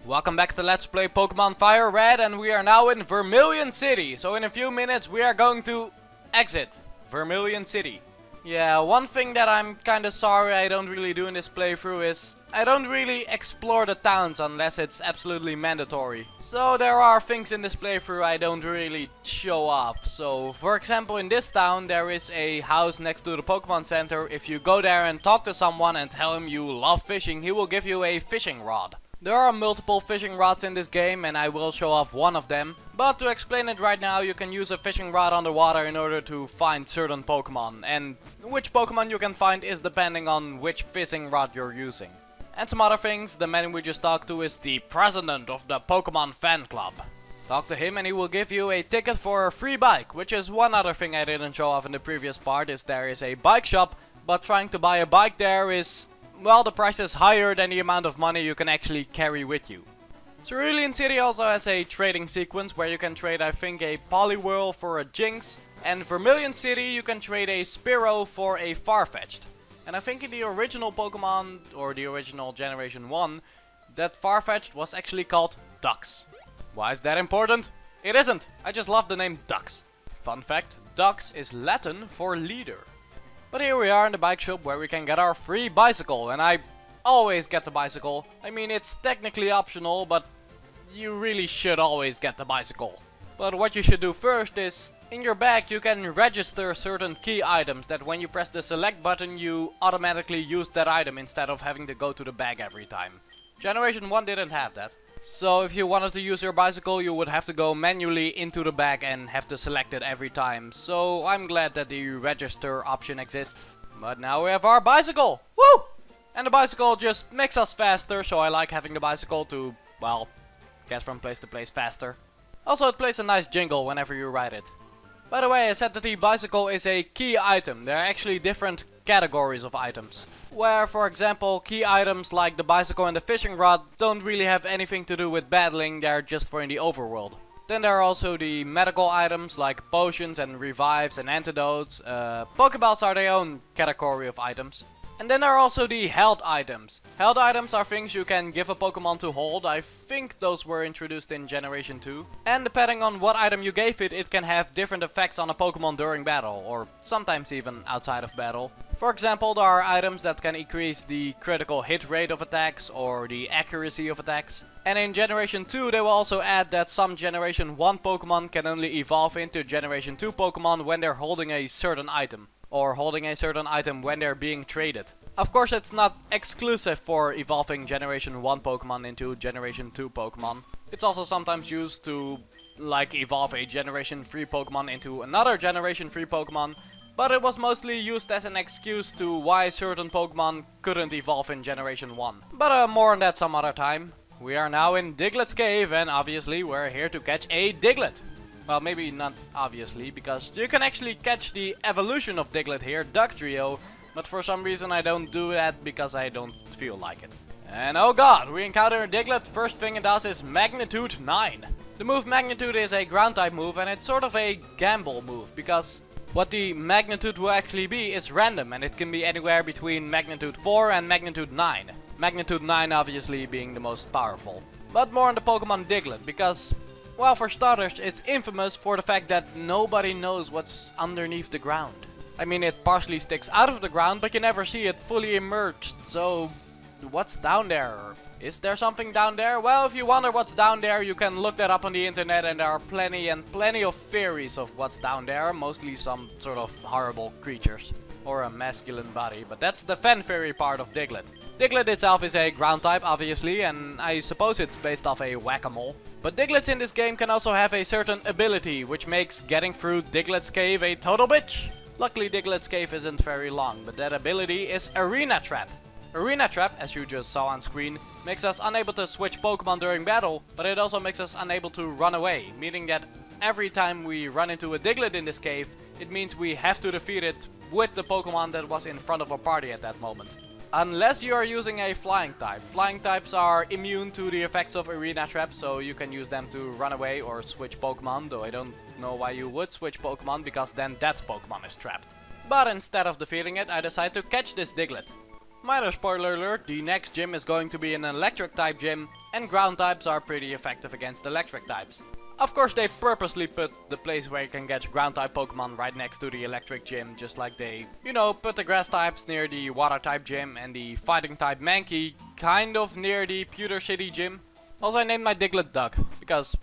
Welcome back to Let's Play Pokémon FireRed, and we are now in Vermilion City. So in a few minutes we are going to exit Vermilion City. Yeah, one thing that I'm kinda sorry I don't really do in this playthrough is I don't really explore the towns unless it's absolutely mandatory. So there are things in this playthrough I don't really show off. So for example, in this town there is a house next to the Pokémon Center. If you go there and talk to someone and tell him you love fishing, he will give you a fishing rod. There are multiple fishing rods in this game and I will show off one of them. But to explain it right now, you can use a fishing rod underwater in order to find certain Pokemon. And which Pokemon you can find is depending on which fishing rod you're using. And some other things, the man we just talked to is the president of the Pokemon fan club. Talk to him and he will give you a ticket for a free bike, which is one other thing I didn't show off in the previous part, is there is a bike shop, but trying to buy a bike there is, well, the price is higher than the amount of money you can actually carry with you. Cerulean City also has a trading sequence where you can trade, I think, a Poliwhirl for a Jinx, and Vermilion City you can trade a Spearow for a Farfetch'd. And I think in the original Pokemon, or the original Generation 1, that Farfetch'd was actually called Dux. Why is that important? It isn't! I just love the name Dux. Fun fact, Dux is Latin for leader. But here we are in the bike shop where we can get our free bicycle, and I always get the bicycle. I mean, it's technically optional, but you really should always get the bicycle. But what you should do first is, in your bag you can register certain key items that when you press the select button you automatically use that item instead of having to go to the bag every time. Generation 1 didn't have that. So if you wanted to use your bicycle you would have to go manually into the bag and have to select it every time. So I'm glad that the register option exists. But now we have our bicycle! Woo! And the bicycle just makes us faster, so I like having the bicycle to, well, get from place to place faster. Also it plays a nice jingle whenever you ride it. By the way, I said that the bicycle is a key item. There are actually different categories of items. Where, for example, key items like the bicycle and the fishing rod don't really have anything to do with battling, they're just for in the overworld. Then there are also the medical items like potions and revives and antidotes. Pokeballs are their own category of items. And then there are also the health items. Health items are things you can give a Pokemon to hold. I think those were introduced in Generation 2. And depending on what item you gave it, it can have different effects on a Pokemon during battle, or sometimes even outside of battle. For example, there are items that can increase the critical hit rate of attacks or the accuracy of attacks. And in Generation 2 they will also add that some Generation 1 Pokemon can only evolve into Generation 2 Pokemon when they're holding a certain item. Or holding a certain item when they're being traded. Of course it's not exclusive for evolving Generation 1 Pokemon into Generation 2 Pokemon. It's also sometimes used to, like, evolve a Generation 3 Pokemon into another Generation 3 Pokemon. But it was mostly used as an excuse to why certain Pokemon couldn't evolve in Generation 1. But more on that some other time. We are now in Diglett's cave and obviously we're here to catch a Diglett. Well, maybe not obviously, because you can actually catch the evolution of Diglett here, Dugtrio, but for some reason I don't do that because I don't feel like it. And oh god, we encounter Diglett. First thing it does is Magnitude 9. The move Magnitude is a ground type move and it's sort of a gamble move, because what the Magnitude will actually be is random and it can be anywhere between Magnitude 4 and Magnitude 9. Magnitude 9 obviously being the most powerful. But more on the Pokemon Diglett, because, well, for starters, it's infamous for the fact that nobody knows what's underneath the ground. I mean, it partially sticks out of the ground, but you never see it fully emerged, so what's down there? Is there something down there? Well, if you wonder what's down there, you can look that up on the internet and there are plenty of theories of what's down there, mostly some sort of horrible creatures. Or a masculine body, but that's the fan theory part of Diglett. Diglett itself is a ground type, obviously, and I suppose it's based off a whack-a-mole. But Digletts in this game can also have a certain ability, which makes getting through Diglett's cave a total bitch. Luckily Diglett's cave isn't very long, but that ability is Arena Trap. Arena Trap, as you just saw on screen, makes us unable to switch Pokemon during battle, but it also makes us unable to run away, meaning that every time we run into a Diglett in this cave, it means we have to defeat it with the Pokemon that was in front of our party at that moment. Unless you are using a flying type. Flying types are immune to the effects of Arena Trap, so you can use them to run away or switch Pokemon, though I don't know why you would switch Pokemon, because then that Pokemon is trapped. But instead of defeating it, I decide to catch this Diglett. Minor spoiler alert, the next gym is going to be an electric type gym, and ground types are pretty effective against electric types. Of course, they purposely put the place where you can get ground type Pokemon right next to the electric gym, just like they, you know, put the grass types near the water type gym and the fighting type Mankey kind of near the Pewter City gym. Also, I named my Diglett Duck, because,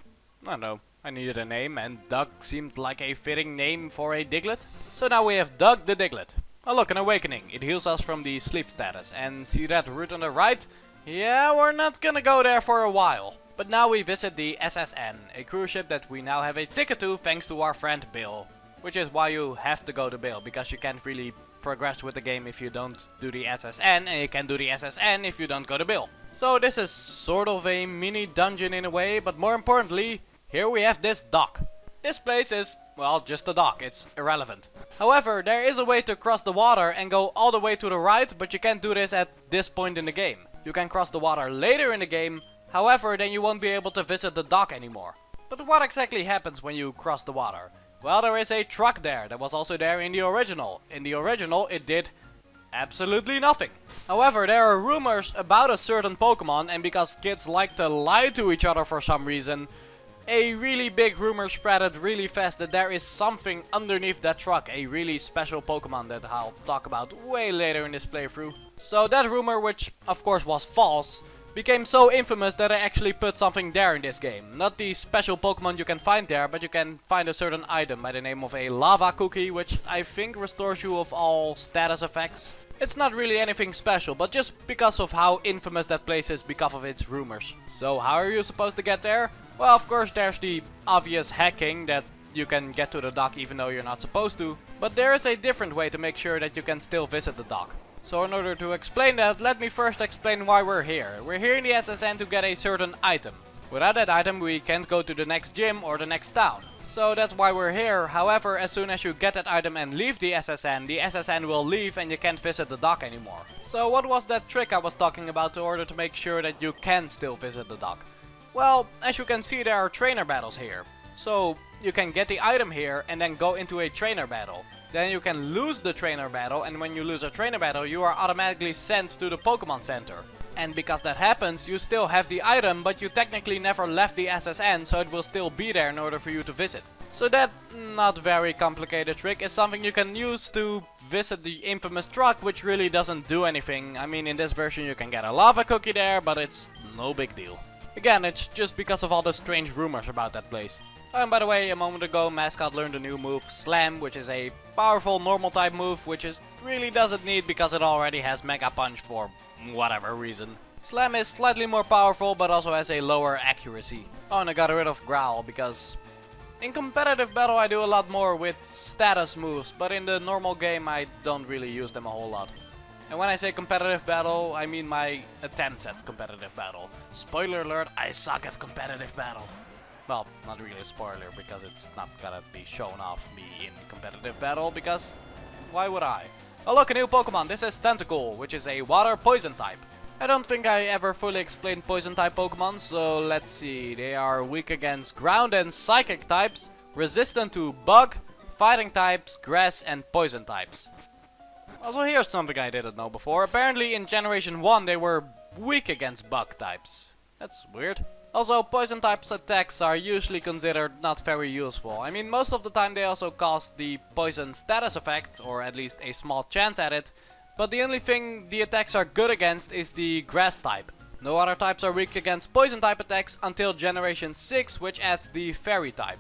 I don't know, I needed a name and Duck seemed like a fitting name for a Diglett. So now we have Doug the Diglett. Oh look, an awakening. It heals us from the sleep status. And see that route on the right? Yeah, we're not gonna go there for a while. But now we visit the SSN, a cruise ship that we now have a ticket to thanks to our friend Bill. Which is why you have to go to Bill, because you can't really progress with the game if you don't do the SSN, and you can't do the SSN if you don't go to Bill. So this is sort of a mini dungeon in a way, but more importantly, here we have this dock. This place is, well, just a dock, it's irrelevant. However, there is a way to cross the water and go all the way to the right, but you can't do this at this point in the game. You can cross the water later in the game, however, then you won't be able to visit the dock anymore. But what exactly happens when you cross the water? Well, there is a truck there that was also there in the original. In the original, it did absolutely nothing. However, there are rumors about a certain Pokemon, and because kids like to lie to each other for some reason, a really big rumor spreaded really fast that there is something underneath that truck, a really special Pokemon that I'll talk about way later in this playthrough. So that rumor, which of course was false, became so infamous that I actually put something there in this game. Not the special Pokemon you can find there, but you can find a certain item by the name of a lava cookie, which I think restores you of all status effects. It's not really anything special, but just because of how infamous that place is because of its rumors. So how are you supposed to get there? Well, of course there's the obvious hacking that you can get to the dock even though you're not supposed to. But there is a different way to make sure that you can still visit the dock. So in order to explain that, let me first explain why we're here. We're here in the SSN to get a certain item. Without that item we can't go to the next gym or the next town. So that's why we're here. However, as soon as you get that item and leave the SSN will leave and you can't visit the dock anymore. So what was that trick I was talking about in order to make sure that you can still visit the dock? Well, as you can see, there are trainer battles here. So you can get the item here and then go into a trainer battle. Then you can lose the trainer battle, and when you lose a trainer battle you are automatically sent to the Pokemon Center. And because that happens, you still have the item, but you technically never left the SSN, so it will still be there in order for you to visit. So that not very complicated trick is something you can use to visit the infamous truck, which really doesn't do anything. I mean, in this version you can get a lava cookie there, but it's no big deal. Again, it's just because of all the strange rumors about that place. And by the way, a moment ago Mascot learned a new move, Slam, which is a powerful normal type move, which is really doesn't need because it already has Mega Punch for whatever reason. Slam is slightly more powerful but also has a lower accuracy. Oh, and I got rid of Growl because in competitive battle I do a lot more with status moves, but in the normal game I don't really use them a whole lot. And when I say competitive battle, I mean my attempts at competitive battle. Spoiler alert, I suck at competitive battle. Well, not really a spoiler, because it's not gonna be shown off me in competitive battle, because why would I? Oh look, a new Pokemon. This is Tentacool, which is a water poison type. I don't think I ever fully explained poison type Pokemon, so let's see. They are weak against ground and psychic types, resistant to bug, fighting types, grass and poison types. Also, here's something I didn't know before. Apparently in Generation 1 they were weak against bug types. That's weird. Also, poison types attacks are usually considered not very useful. I mean, most of the time they also cause the poison status effect, or at least a small chance at it. But the only thing the attacks are good against is the grass type. No other types are weak against poison type attacks until Generation 6, which adds the fairy type.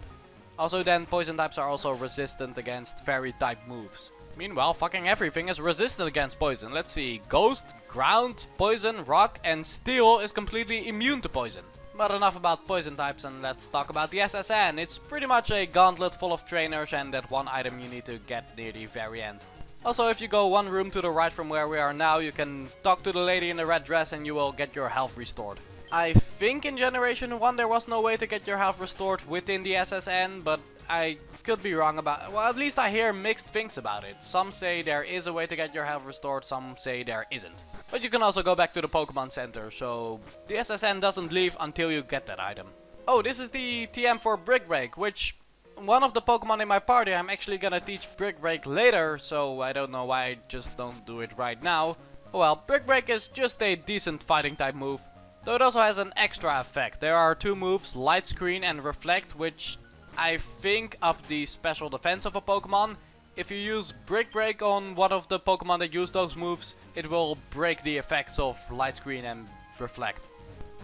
Also then, poison types are also resistant against fairy type moves. Meanwhile, fucking everything is resistant against poison. Let's see, Ghost, Ground, Poison, Rock and Steel is completely immune to poison. But enough about poison types and let's talk about the SSN. It's pretty much a gauntlet full of trainers and that one item you need to get near the very end. Also, if you go one room to the right from where we are now, you can talk to the lady in the red dress and you will get your health restored. I think in Generation 1 there was no way to get your health restored within the SSN, but I could be wrong about it. Well, at least I hear mixed things about it. Some say there is a way to get your health restored, some say there isn't. But you can also go back to the Pokemon Center, so the SSN doesn't leave until you get that item. Oh, this is the TM for Brick Break, which one of the Pokemon in my party I'm actually gonna teach Brick Break later, so I don't know why I just don't do it right now. Oh well, Brick Break is just a decent fighting type move. Though it also has an extra effect. There are two moves, Light Screen and Reflect, which I think up the special defense of a Pokemon. If you use Brick Break on one of the Pokemon that use those moves, it will break the effects of Light Screen and Reflect.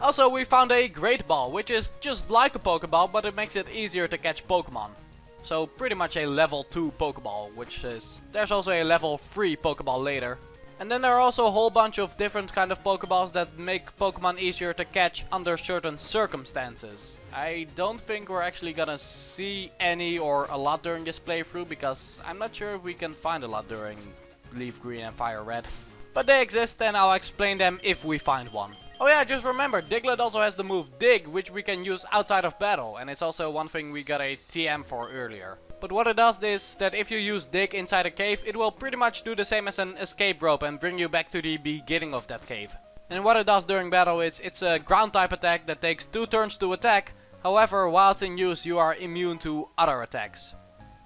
Also, we found a Great Ball, which is just like a Pokeball, but it makes it easier to catch Pokemon. So pretty much a level 2 Pokeball, which is... There's also a level 3 Pokeball later. And then there are also a whole bunch of different kind of Pokeballs that make Pokemon easier to catch under certain circumstances. I don't think we're actually gonna see any or a lot during this playthrough, because I'm not sure if we can find a lot during Leaf Green and Fire Red. But they exist and I'll explain them if we find one. Oh yeah, just remember, Diglett also has the move Dig, which we can use outside of battle, and it's also one thing we got a TM for earlier. But what it does is that if you use Dig inside a cave, it will pretty much do the same as an escape rope and bring you back to the beginning of that cave. And what it does during battle is, it's a ground type attack that takes 2 turns to attack. However, while it's in use, you are immune to other attacks.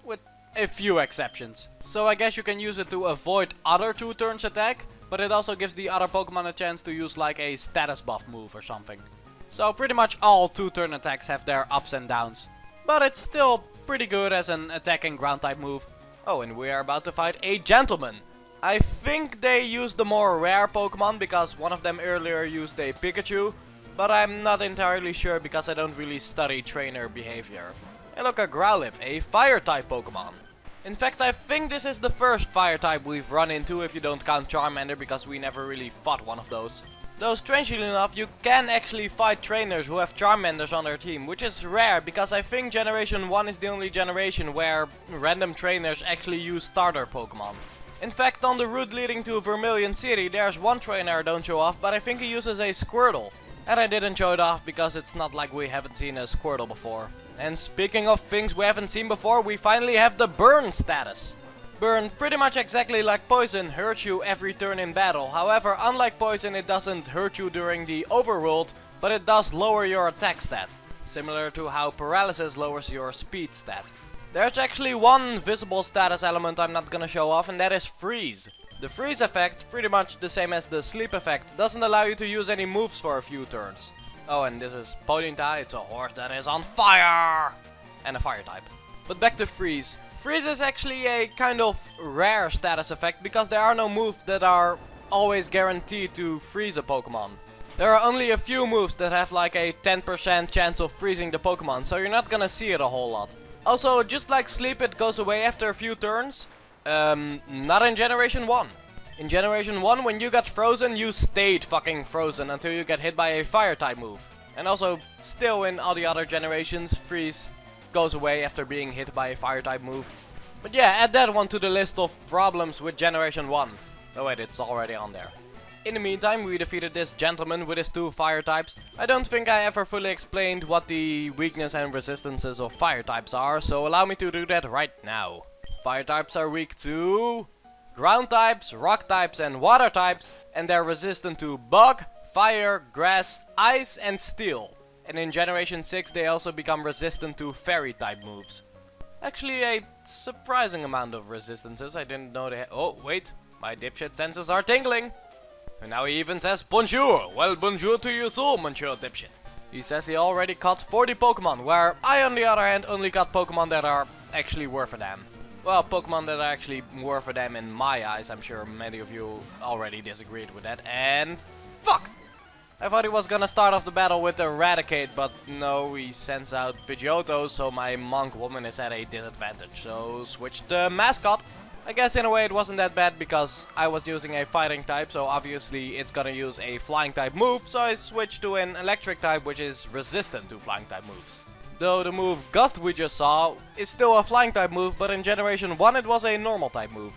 With a few exceptions. So I guess you can use it to avoid other 2 turns attack. But it also gives the other Pokemon a chance to use like a status buff move or something. So pretty much all 2-turn attacks have their ups and downs. But it's still pretty good as an attacking ground type move. Oh, and we are about to fight a Gentleman. I think they used the more rare Pokemon because one of them earlier used a Pikachu. But I'm not entirely sure because I don't really study trainer behavior. And look, a Growlithe, a fire type Pokemon. In fact, I think this is the first fire type we've run into if you don't count Charmander, because we never really fought one of those. Though strangely enough, you can actually fight trainers who have Charmanders on their team, which is rare because I think Generation 1 is the only generation where random trainers actually use starter Pokemon. In fact, on the route leading to Vermilion City, there's one trainer I don't show off, but I think he uses a Squirtle. And I didn't show it off because it's not like we haven't seen a Squirtle before. And speaking of things we haven't seen before, we finally have the Burn status. Burn, pretty much exactly like Poison, hurts you every turn in battle. However, unlike Poison, it doesn't hurt you during the overworld, but it does lower your attack stat. Similar to how Paralysis lowers your speed stat. There's actually one visible status element I'm not gonna show off, and that is Freeze. The Freeze effect, pretty much the same as the Sleep effect, doesn't allow you to use any moves for a few turns. Oh, and this is Ponyta, it's a horse that is on fire! And a fire type. But back to Freeze. Freeze is actually a kind of rare status effect because there are no moves that are always guaranteed to freeze a Pokemon. There are only a few moves that have like a 10% chance of freezing the Pokemon, so you're not gonna see it a whole lot. Also, just like Sleep, it goes away after a few turns. Not in Generation 1. In Generation 1, when you got frozen, you stayed fucking frozen until you get hit by a fire type move. And also, still in all the other generations, Freeze goes away after being hit by a fire type move. But yeah, add that one to the list of problems with Generation 1. Oh wait, it's already on there. In the meantime, we defeated this Gentleman with his 2 fire types. I don't think I ever fully explained what the weakness and resistances of fire types are, so allow me to do that right now. Fire types are weak to ground types, rock types and water types, and they're resistant to bug, fire, grass, ice and steel. And in Generation 6 they also become resistant to fairy type moves. Actually a surprising amount of resistances, I didn't know they oh wait, my dipshit senses are tingling. And now he even says bonjour. Well, bonjour to you too, monsieur dipshit. He says he already caught 40 Pokemon, where I on the other hand only caught Pokemon that are actually worth a damn. Well, Pokemon that are actually worth a damn in my eyes. I'm sure many of you already disagreed with that. And fuck! I thought he was gonna start off the battle with Eradicate, but no, he sends out Pidgeotto, so my monk woman is at a disadvantage. So switch to Mascot. I guess in a way it wasn't that bad because I was using a fighting type, so obviously it's gonna use a flying type move, so I switched to an electric type which is resistant to flying type moves. Though the move Gust we just saw is still a flying type move, but in Generation 1 it was a normal type move.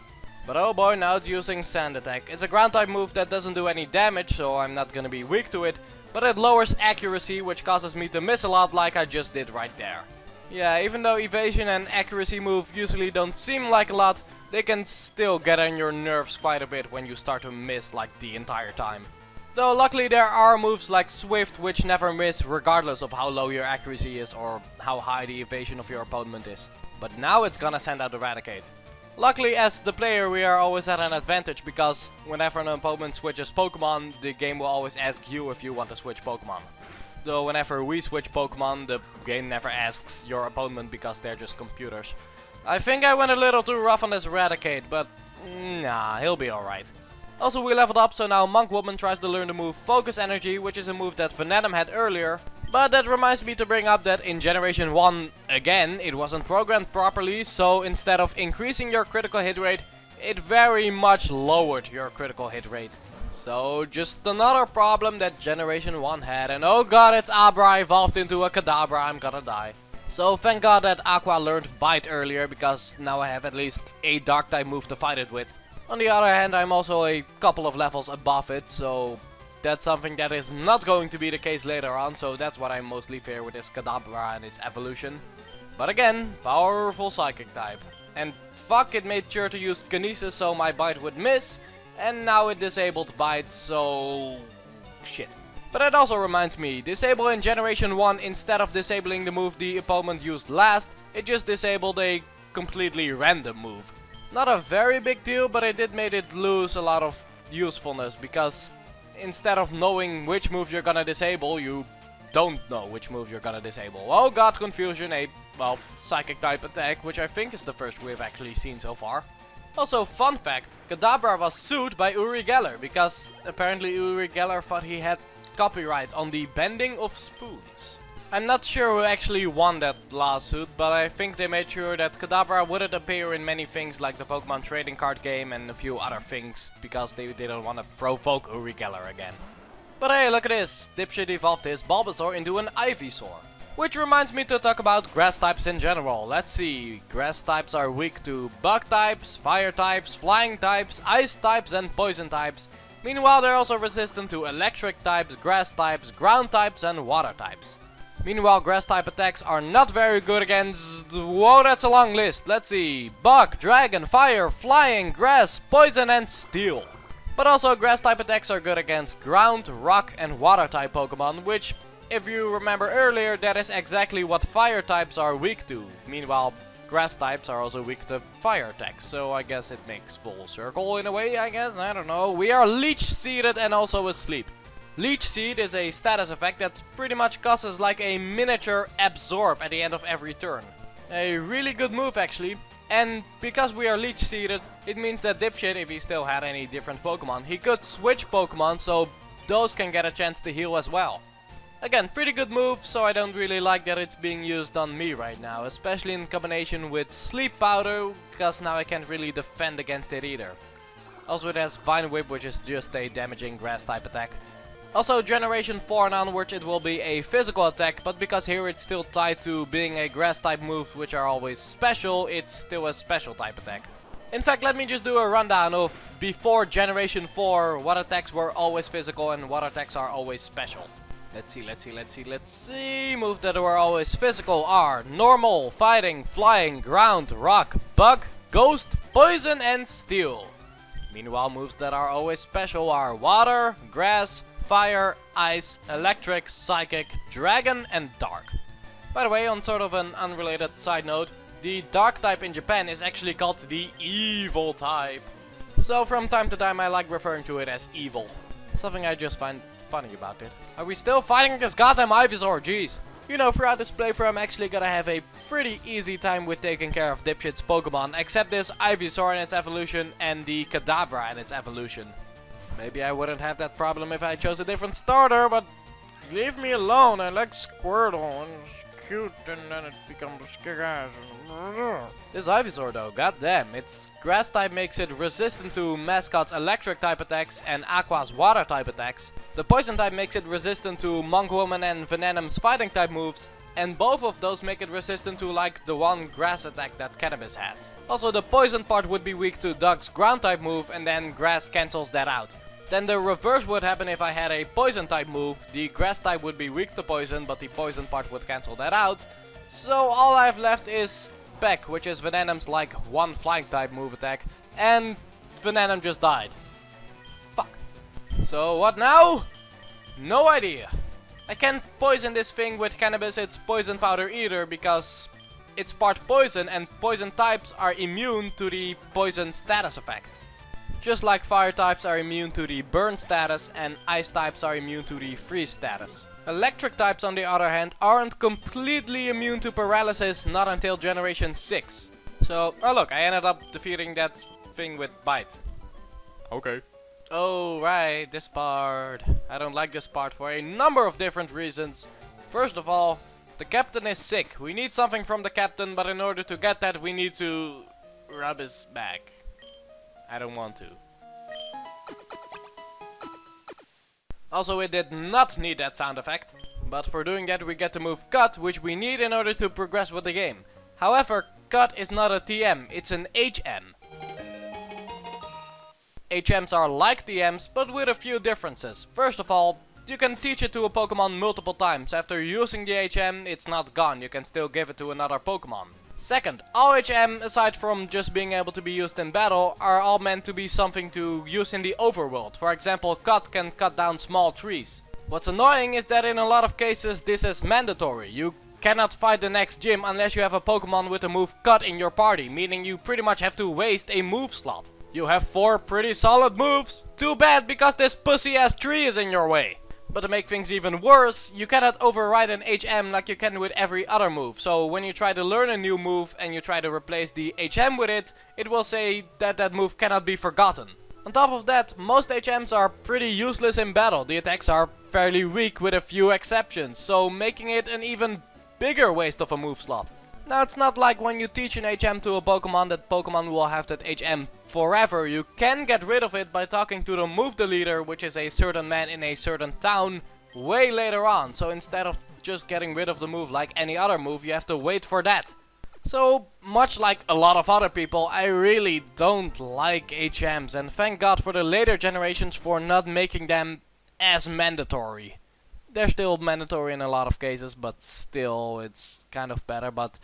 But oh boy, now it's using Sand Attack. It's a ground type move that doesn't do any damage, so I'm not gonna be weak to it, but it lowers accuracy, which causes me to miss a lot like I just did right there. Yeah, even though evasion and accuracy move usually don't seem like a lot, they can still get on your nerves quite a bit when you start to miss like the entire time. Though luckily there are moves like Swift which never miss regardless of how low your accuracy is or how high the evasion of your opponent is. But now it's gonna send out Eradicate. Luckily, as the player, we are always at an advantage because whenever an opponent switches Pokemon, the game will always ask you if you want to switch Pokemon. Though whenever we switch Pokemon, the game never asks your opponent because they're just computers. I think I went a little too rough on this Eradicate, but nah, he'll be alright. Also, we leveled up, so now Monk Woman tries to learn the move Focus Energy, which is a move that Venom had earlier. But that reminds me to bring up that in Generation 1, again, it wasn't programmed properly, so instead of increasing your critical hit rate, it very much lowered your critical hit rate. So, just another problem that Generation 1 had, and oh god, it's Abra evolved into a Kadabra, I'm gonna die. So thank god that Aqua learned Bite earlier, because now I have at least a Dark type move to fight it with. On the other hand, I'm also a couple of levels above it, so that's something that is not going to be the case later on, so that's what I mostly fear with this Kadabra and its evolution. But again, powerful Psychic type. And fuck, it made sure to use Kinesis so my Bite would miss, and now it disabled Bite, so shit. But it also reminds me, disable in Generation 1 instead of disabling the move the opponent used last, it just disabled a completely random move. Not a very big deal, but it did make it lose a lot of usefulness, because instead of knowing which move you're gonna disable, you don't know which move you're gonna disable. Oh god, Confusion, a, well, Psychic type attack, which I think is the first we've actually seen so far. Also, fun fact, Kadabra was sued by Uri Geller, because apparently Uri Geller thought he had copyright on the bending of spoons. I'm not sure who actually won that lawsuit, but I think they made sure that Kadabra wouldn't appear in many things like the Pokemon trading card game and a few other things, because they didn't want to provoke Uri Geller again. But hey, look at this, Dipshit evolved his Bulbasaur into an Ivysaur. Which reminds me to talk about grass types in general. Let's see, grass types are weak to bug types, fire types, flying types, ice types and poison types. Meanwhile, they're also resistant to electric types, grass types, ground types and water types. Meanwhile, grass type attacks are not very good against... Whoa, that's a long list. Let's see. Bug, dragon, fire, flying, grass, poison and steel. But also grass type attacks are good against ground, rock and water type Pokemon, which, if you remember earlier, that is exactly what fire types are weak to. Meanwhile, grass types are also weak to fire attacks, so I guess it makes full circle in a way, I guess, I don't know. We are leech seeded and also asleep. Leech Seed is a status effect that pretty much causes like a miniature absorb at the end of every turn. A really good move actually, and because we are Leech Seeded, it means that Dipshit, if he still had any different Pokemon, he could switch Pokemon so those can get a chance to heal as well. Again, pretty good move, so I don't really like that it's being used on me right now, especially in combination with Sleep Powder, because now I can't really defend against it either. Also it has Vine Whip, which is just a damaging grass type attack. Also, Generation 4 and onwards it will be a physical attack, but because here it's still tied to being a grass type move, which are always special, it's still a special type attack. In fact, let me just do a rundown of before Generation 4, what attacks were always physical and what attacks are always special. Let's see. Moves that were always physical are normal, fighting, flying, ground, rock, bug, ghost, poison and steel. Meanwhile, moves that are always special are water, grass, fire, ice, electric, psychic, dragon and dark. By the way, on sort of an unrelated side note, the dark type in Japan is actually called the evil type. So from time to time I like referring to it as evil. Something I just find funny about it. Are we still fighting this goddamn Ivysaur? Jeez. You know, throughout this playthrough I'm actually gonna have a pretty easy time with taking care of Dipshit's Pokemon, except this Ivysaur and its evolution and the Kadabra and its evolution. Maybe I wouldn't have that problem if I chose a different starter, but leave me alone. I like Squirtle and it's cute and then it becomes scary. This Ivysaur though, goddamn, its grass type makes it resistant to Mascot's electric type attacks and Aqua's water type attacks. The poison type makes it resistant to Monk Woman and Venom's fighting type moves. And both of those make it resistant to like the one grass attack that Cannabis has. Also the poison part would be weak to Doug's ground type move and then grass cancels that out. Then the reverse would happen if I had a poison type move. The grass type would be weak to poison, but the poison part would cancel that out. So all I have left is Peck, which is Venom's like one flying type move attack, and Venom just died. Fuck. So what now? No idea. I can't poison this thing with Cannabis, its poison powder either, because it's part poison, and poison types are immune to the poison status effect. Just like fire types are immune to the burn status and ice types are immune to the freeze status. Electric types on the other hand aren't completely immune to paralysis, not until generation 6. So, oh look, I ended up defeating that thing with bite. Okay. Oh right, this part. I don't like this part for a number of different reasons. First of all, the captain is sick. We need something from the captain, but in order to get that we need to rub his back. I don't want to. Also, we did not need that sound effect, but for doing that we get the move Cut, which we need in order to progress with the game. However, Cut is not a TM, it's an HM. HMs are like TMs, but with a few differences. First of all, you can teach it to a Pokemon multiple times. After using the HM, it's not gone, you can still give it to another Pokemon. Second, all HM, aside from just being able to be used in battle, are all meant to be something to use in the overworld. For example, Cut can cut down small trees. What's annoying is that in a lot of cases this is mandatory. You cannot fight the next gym unless you have a Pokemon with the move Cut in your party, meaning you pretty much have to waste a move slot. You have 4 pretty solid moves. Too bad, because this pussy ass tree is in your way. But to make things even worse, you cannot override an HM like you can with every other move. So when you try to learn a new move and you try to replace the HM with it, it will say that that move cannot be forgotten. On top of that, most HMs are pretty useless in battle. The attacks are fairly weak with a few exceptions, so making it an even bigger waste of a move slot. Now, it's not like when you teach an HM to a Pokemon that Pokemon will have that HM forever. You can get rid of it by talking to the move deleter, which is a certain man in a certain town, way later on. So instead of just getting rid of the move like any other move, you have to wait for that. So, much like a lot of other people, I really don't like HMs, and thank God for the later generations for not making them as mandatory. They're still mandatory in a lot of cases, but still it's kind of better. But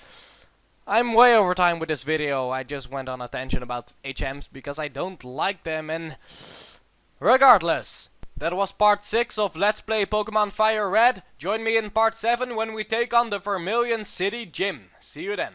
I'm way over time with this video. I just went on a tangent about HMs because I don't like them, and regardless, that was part 6 of Let's Play Pokémon FireRed. Join me in part 7 when we take on the Vermilion City Gym. See you then.